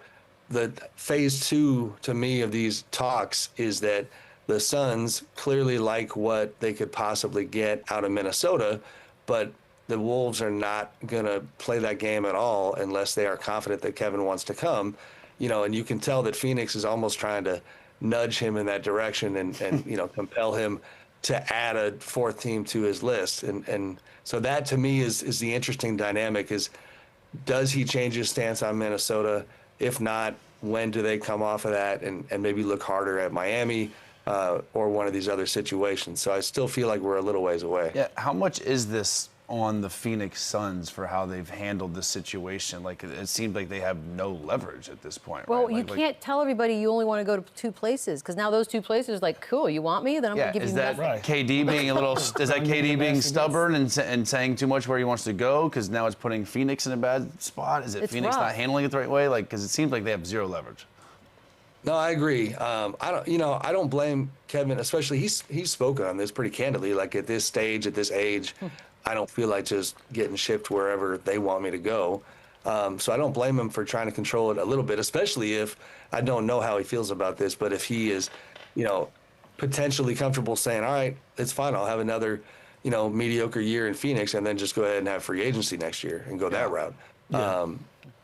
the phase 2 to me of these talks is that the Suns clearly like what they could possibly get out of Minnesota, but the Wolves are not going to play that game at all unless they are confident that Kevin wants to come, and you can tell that Phoenix is almost trying to nudge him in that direction and compel him to add a 4th team to his list. And so that to me is the interesting dynamic is, does he change his stance on Minnesota? If not, when do they come off of that and maybe look harder at Miami or one of these other situations? So I still feel like we're a little ways away. Yeah, how much is this on the Phoenix Suns for how they've handled this situation? Like, it seems like they have no leverage at this point. Well, right? you can't tell everybody you only want to go to 2 places, because now those 2 places are like, cool, you want me? Then I'm going to give you nothing. Is that KD being a little? Is that KD being stubborn and saying too much where he wants to go? Because now it's putting Phoenix in a bad spot. Is it Phoenix not handling it the right way? Like, because it seems like they have zero leverage. No, I agree. I don't blame Kevin, especially he's spoken on this pretty candidly. Like at this stage, at this age, I don't feel like just getting shipped wherever they want me to go. So I don't blame him for trying to control it a little bit, especially if I don't know how he feels about this. But if he is, potentially comfortable saying, all right, it's fine, I'll have another, mediocre year in Phoenix and then just go ahead and have free agency next year and go that route. Yeah.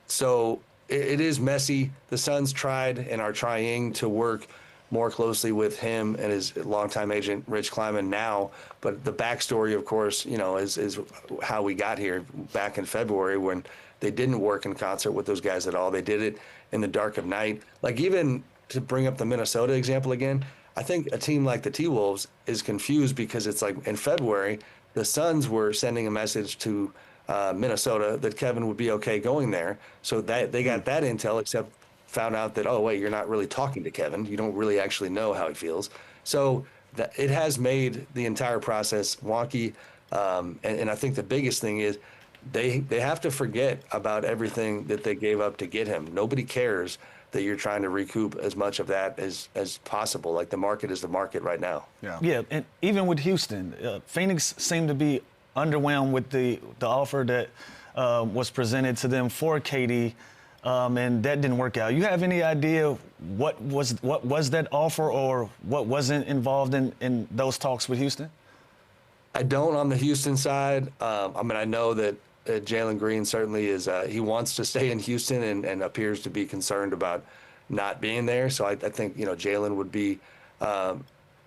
So it is messy. The Suns tried and are trying to work more closely with him and his longtime agent, Rich Kleiman, now. But the backstory, of course, is how we got here back in February when they didn't work in concert with those guys at all. They did it in the dark of night. Like, even to bring up the Minnesota example again, I think a team like the T-Wolves is confused because it's like in February, the Suns were sending a message to Minnesota that Kevin would be okay going there. So that they got that intel, except found out that, oh, wait, you're not really talking to Kevin. You don't really actually know how he feels. So it has made the entire process wonky. And I think the biggest thing is they have to forget about everything that they gave up to get him. Nobody cares that you're trying to recoup as much of that as possible. Like, the market is the market right now. Yeah, and even with Houston, Phoenix seemed to be underwhelmed with the offer that was presented to them for KD. And that didn't work out. You have any idea what was that offer or what wasn't involved in those talks with Houston? I don't on the Houston side. I know that Jalen Green certainly is. He wants to stay in Houston and appears to be concerned about not being there. So I think Jalen would be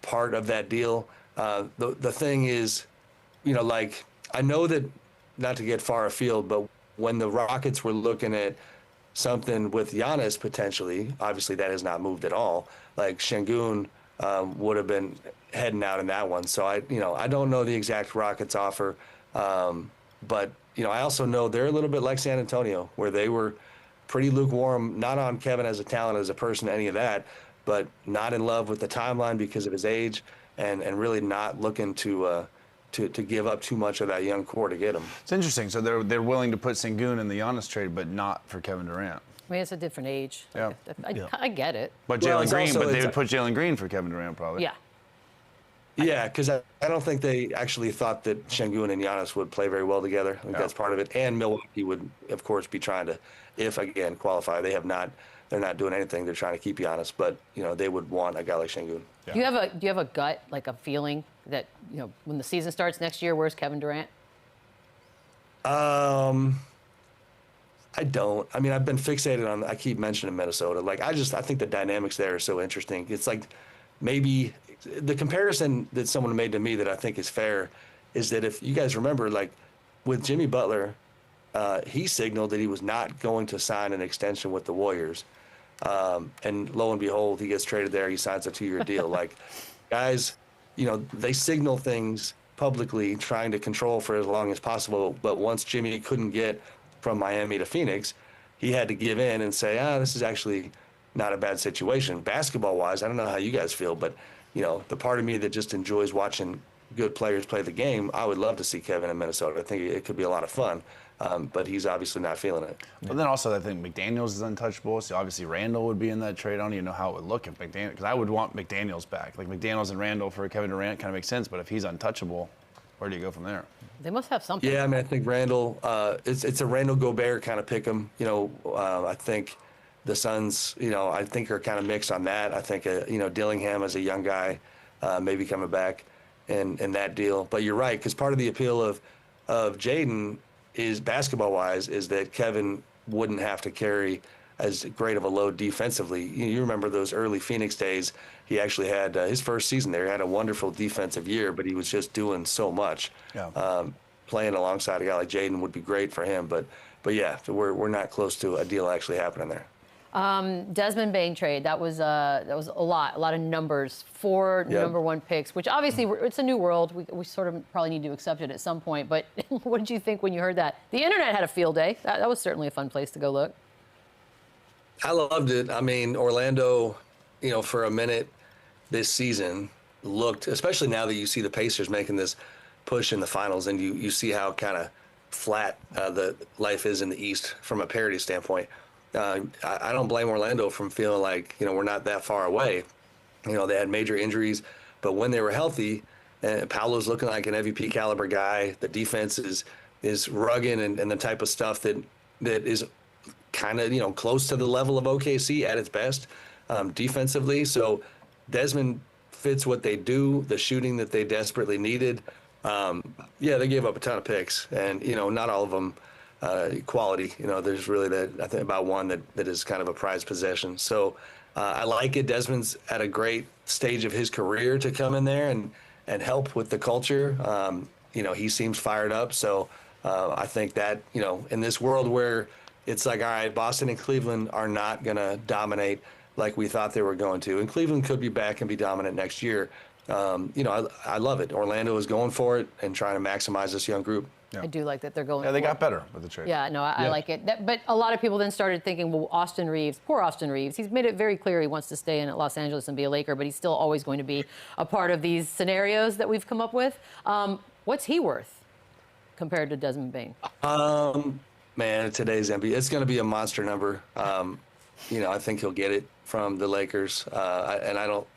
part of that deal. The thing is, I know that, not to get far afield, but when the Rockets were looking at something with Giannis potentially, obviously that has not moved at all. Like, Şengün would have been heading out in that one. So I don't know the exact Rockets offer, but I also know they're a little bit like San Antonio, where they were pretty lukewarm, not on Kevin as a talent, as a person, any of that, but not in love with the timeline because of his age, and really not looking to give up too much of that young core to get him. It's interesting. So they're willing to put Şengün in the Giannis trade, but not for Kevin Durant. I mean, it's a different age. Yeah. I get it. But Jalen Green, but they would put Jalen Green for Kevin Durant probably. Yeah. Yeah, because I don't think they actually thought that Şengün and Giannis would play very well together. I think that's part of it. And Milwaukee would, of course, be trying to, if again, qualify. They're not doing anything. They're trying to keep Giannis, but they would want a guy like Şengün. Yeah. Do you have a gut, like a feeling that when the season starts next year, where's Kevin Durant? I don't. I mean, I've been fixated on. I keep mentioning Minnesota. Like, I think the dynamics there are so interesting. It's like, maybe the comparison that someone made to me that I think is fair is that if you guys remember, like, with Jimmy Butler, he signaled that he was not going to sign an extension with the Warriors. And lo and behold, he gets traded there. He signs a 2-year deal. Like, guys, they signal things publicly, trying to control for as long as possible. But once Jimmy couldn't get from Miami to Phoenix, he had to give in and say, this is actually not a bad situation. Basketball-wise, I don't know how you guys feel, but, the part of me that just enjoys watching good players play the game, I would love to see Kevin in Minnesota. I think it could be a lot of fun. but he's obviously not feeling it. But then also I think McDaniels is untouchable. So obviously Randall would be in that trade. I don't even know how it would look if McDaniels, because I would want McDaniels back. Like McDaniels and Randall for Kevin Durant kind of makes sense. But if he's untouchable, where do you go from there? They must have something. Yeah, I mean, I think Randall, it's a Randall Gobert kind of pick 'em. You know, I think the Suns, you know, I think are kind of mixed on that. I think, you know, Dillingham as a young guy, maybe coming back in that deal. But you're right, because part of the appeal of Jaden is basketball-wise is that Kevin wouldn't have to carry as great of a load defensively. You remember those early Phoenix days. He actually had his first season there. He had a wonderful defensive year, but he was just doing so much. Yeah. Playing alongside a guy like Jaden would be great for him. But yeah, we're not close to a deal actually happening there. Desmond Bane trade, that was a lot of numbers, 4 number 1 picks, which obviously it's a new world. We sort of probably need to accept it at some point. But what did you think when you heard that? The internet had a field day. That was certainly a fun place to go look. I loved it. I mean, Orlando, you know, for a minute this season looked, especially now that you see the Pacers making this push in the finals, and you see how kind of flat the life is in the East from a parity standpoint. I don't blame Orlando from feeling like, you know, we're not that far away. You know, they had major injuries, but when they were healthy, Paolo's looking like an MVP caliber guy. The defense is rugged and the type of stuff that is kind of, you know, close to the level of OKC at its best defensively. So Desmond fits what they do, the shooting that they desperately needed. Yeah, they gave up a ton of picks, and, you know, not all of them quality. You know, there's really I think about one that is kind of a prized possession. So I like it. Desmond's at a great stage of his career to come in there and help with the culture. You know, he seems fired up. So I think that, you know, in this world where it's like, all right, Boston and Cleveland are not going to dominate like we thought they were going to, and Cleveland could be back and be dominant next year. You know, I love it. Orlando is going for it and trying to maximize this young group. Yeah. I do like that they're going. Yeah, they got better with the trade. Yeah, no, I like it. But a lot of people then started thinking, well, Austin Reaves, poor Austin Reaves. He's made it very clear he wants to stay in Los Angeles and be a Laker, but he's still always going to be a part of these scenarios that we've come up with. What's he worth compared to Desmond Bane? Man, today's NBA, it's going to be a monster number. You know, I think he'll get it from the Lakers, and I don't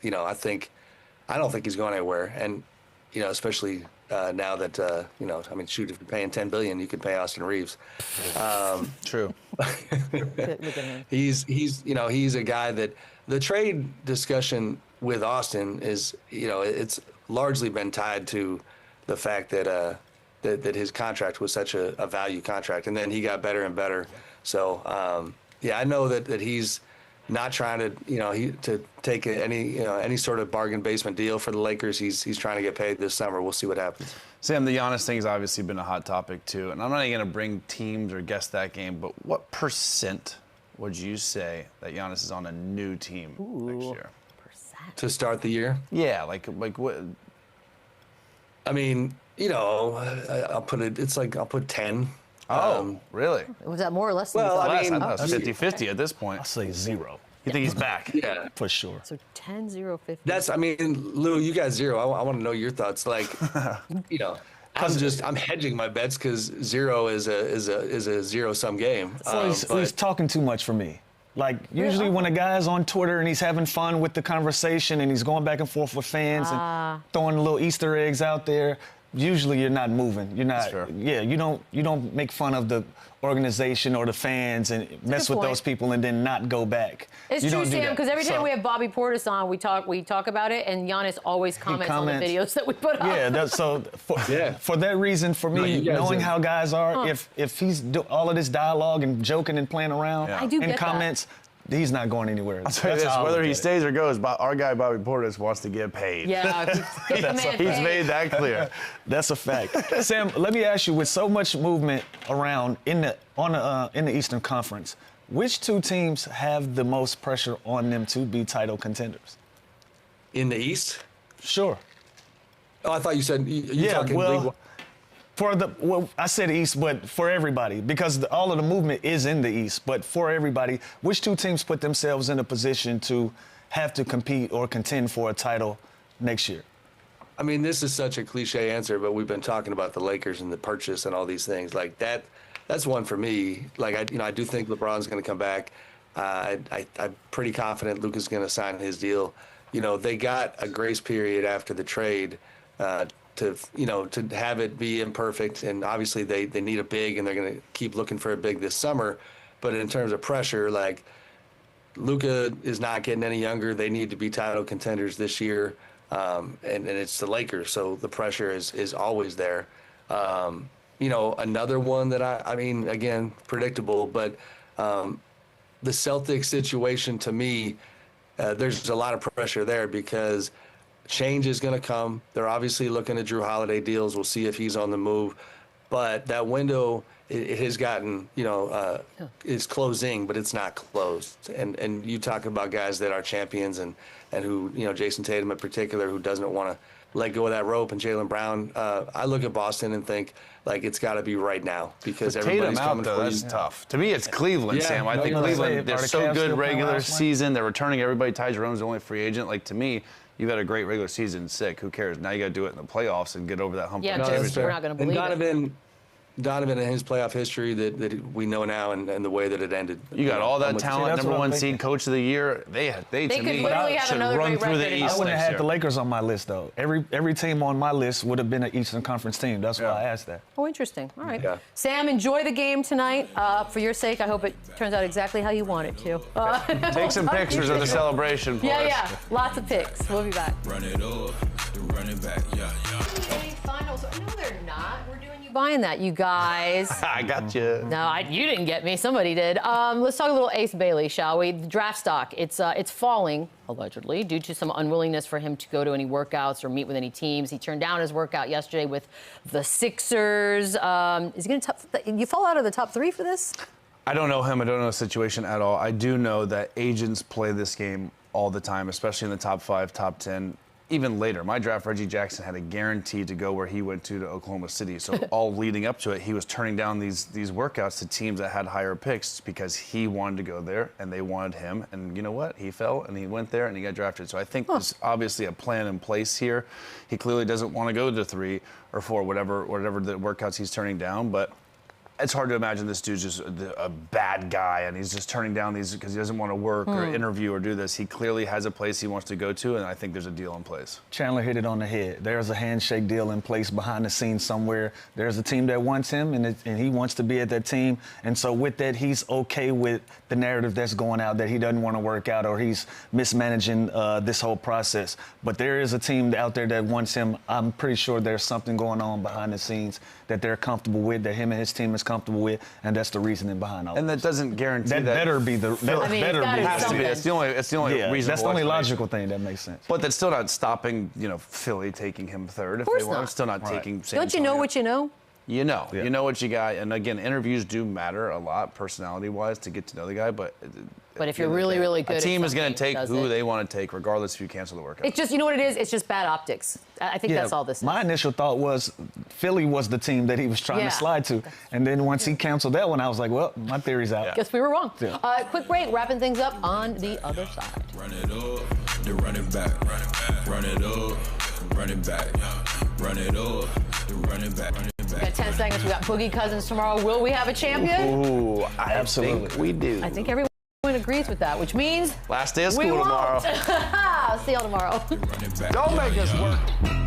think he's going anywhere. And you know, especially now that you know, I mean, shoot, if you're paying $10 billion, you could pay Austin Reaves. True. Look at him. He's you know, he's a guy that the trade discussion with Austin is, you know, it's largely been tied to the fact that that his contract was such a value contract, and then he got better and better. So yeah, I know that he's not trying to, you know, to take any sort of bargain basement deal for the Lakers. He's trying to get paid this summer. We'll see what happens. Sam, the Giannis thing has obviously been a hot topic too, and I'm not even going to bring teams or guess that game, but what % would you say that Giannis is on a new team next year? To start the year? Yeah, like what? I mean, you know, I'll put it. It's like I'll put 10. Oh, really? Was that more or less than Well, you thought? I mean, I thought 50-50 at this point. I'll say 0. You think he's back? Yeah, For sure. So 10, 0, 50. that's. I mean, Lou, you got 0. I want to know your thoughts. Like, you know, I'm hedging my bets because 0 is a zero-sum game. He's talking too much for me. Like, usually when a guy's on Twitter and he's having fun with the conversation and he's going back and forth with fans and throwing little Easter eggs out there, usually you're not moving. You're not. Yeah, you don't make fun of the organization or the fans and mess with those people and then not go back. It's You true, don't do Sam, that. because every time So- we have Bobby Portis on, we talk about it, and Giannis always comments on the videos that we put up. Yeah, for that reason, for me, you guys knowing are- how guys are, if he's all of this dialogue and joking and playing around Yeah. I do and get that. comments, he's not going anywhere. I'll tell you That's this, how I whether look he at it. stays or goes, our guy Bobby Portis wants to get paid. Yeah, get the man He's paid. made that clear. That's a fact. Sam, let me ask you, with so much movement around in the Eastern Conference, which two teams have the most pressure on them to be title contenders? In the East? Sure. Oh, I thought you said you're talking league. I said East, but for everybody, because all of the movement is in the East. But for everybody, which two teams put themselves in a position to have to compete or contend for a title next year? I mean, this is such a cliche answer, but we've been talking about the Lakers and the purchase and all these things like that. that's one for me. Like I do think LeBron's going to come back. I'm pretty confident Luka's going to sign his deal. You know, they got a grace period after the trade to have it be imperfect, and obviously they need a big, and they're going to keep looking for a big this summer. But in terms of pressure, like, Luka is not getting any younger. They need to be title contenders this year, and it's the Lakers, so the pressure is always there. You know, another one that I mean, again, predictable, but the Celtics situation, to me, there's a lot of pressure there because change is going to come. They're obviously looking at Drew Holiday deals. We'll see if he's on the move. But that window, it has gotten, is closing, but it's not closed. And you talk about guys that are champions and who, Jason Tatum in particular, who doesn't want to let go of that rope, and Jaylen Brown. I look at Boston and think, like, it's got to be right now because everybody's coming for you. That's tough. To me, it's Cleveland, Yeah. Sam. I think Cleveland, they're so good regular season. They're returning everybody. Ty Jerome's the only free agent. Like, to me, you've had a great regular season, sick. Who cares? Now you got to do it in the playoffs and get over that hump. Yeah, we're not going to believe it. Donovan and his playoff history that we know now and the way that it ended. You got all that talent, number one seed, coach of the year. They to could me, literally have should another run great through the record. East. I wouldn't have next had the year. Lakers on my list, though. Every team on my list would have been an Eastern Conference team. That's why I asked that. Oh, interesting. All right. Yeah. Sam, enjoy the game tonight. For your sake, I hope it turns out exactly how you want it to. Take some pictures of the celebration for us. Yeah. Lots of pics. We'll be back. Run it up, then run it back, yeah. NBA Finals. No, they're not. We're doing you buying that, you guys. I got you. No, you didn't get me. Somebody did. Let's talk a little Ace Bailey, shall we? The draft stock. It's falling, allegedly, due to some unwillingness for him to go to any workouts or meet with any teams. He turned down his workout yesterday with the Sixers. Is he going to you fall out of the top 3 for this? I don't know him. I don't know the situation at all. I do know that agents play this game all the time, especially in the top 5, top 10. Even later, my draft, Reggie Jackson had a guarantee to go where he went to Oklahoma City. So all leading up to it, he was turning down these workouts to teams that had higher picks because he wanted to go there and they wanted him. And you know what? He fell and he went there and he got drafted. So I think there's obviously a plan in place here. He clearly doesn't want to go to 3 or 4, whatever the workouts he's turning down. But it's hard to imagine this dude's just a bad guy and he's just turning down these because he doesn't want to work or interview or do this. He clearly has a place he wants to go to, and I think there's a deal in place. Chandler hit it on the head. There's a handshake deal in place behind the scenes somewhere. There's a team that wants him, and he wants to be at that team. And so with that, he's okay with the narrative that's going out that he doesn't want to work out or he's mismanaging this whole process. But there is a team out there that wants him. I'm pretty sure there's something going on behind the scenes that they're comfortable with, that him and his team is comfortable with, and that's the reasoning behind all And that doesn't guarantee that. better be the I mean, better it's gotta be. be Has to be. It's the only reasonable. That's the only explanation. logical thing that makes sense. But that's still not stopping, Philly taking him 3rd if course they want. not. Still not Right. taking San Don't you know Antonio. what you know? You know. Yeah. You know what you got. And again, interviews do matter a lot, personality-wise, to get to know the guy. But But if you're really, really good a at team is going something, to take does who it? they want to take, regardless if you cancel the workout. It's just, you know what it is? It's just bad optics. I think that's all this is. My initial thought was Philly was the team that he was trying Yeah. to slide to. And then once he canceled that one, I was like, well, my theory's out. Guess we were wrong. Yeah. Quick break, wrapping things up on the other side. Run it up, then run it back, run it back. Run it up, run it back, run it up, then run it back, run it We got back. 10 seconds. We got Boogie Cousins tomorrow. Will we have a champion? Ooh, I Absolutely. think we do. I think everyone agrees with that, which means Last day of we school won't. tomorrow. See y'all tomorrow. Run it back. Don't make us work.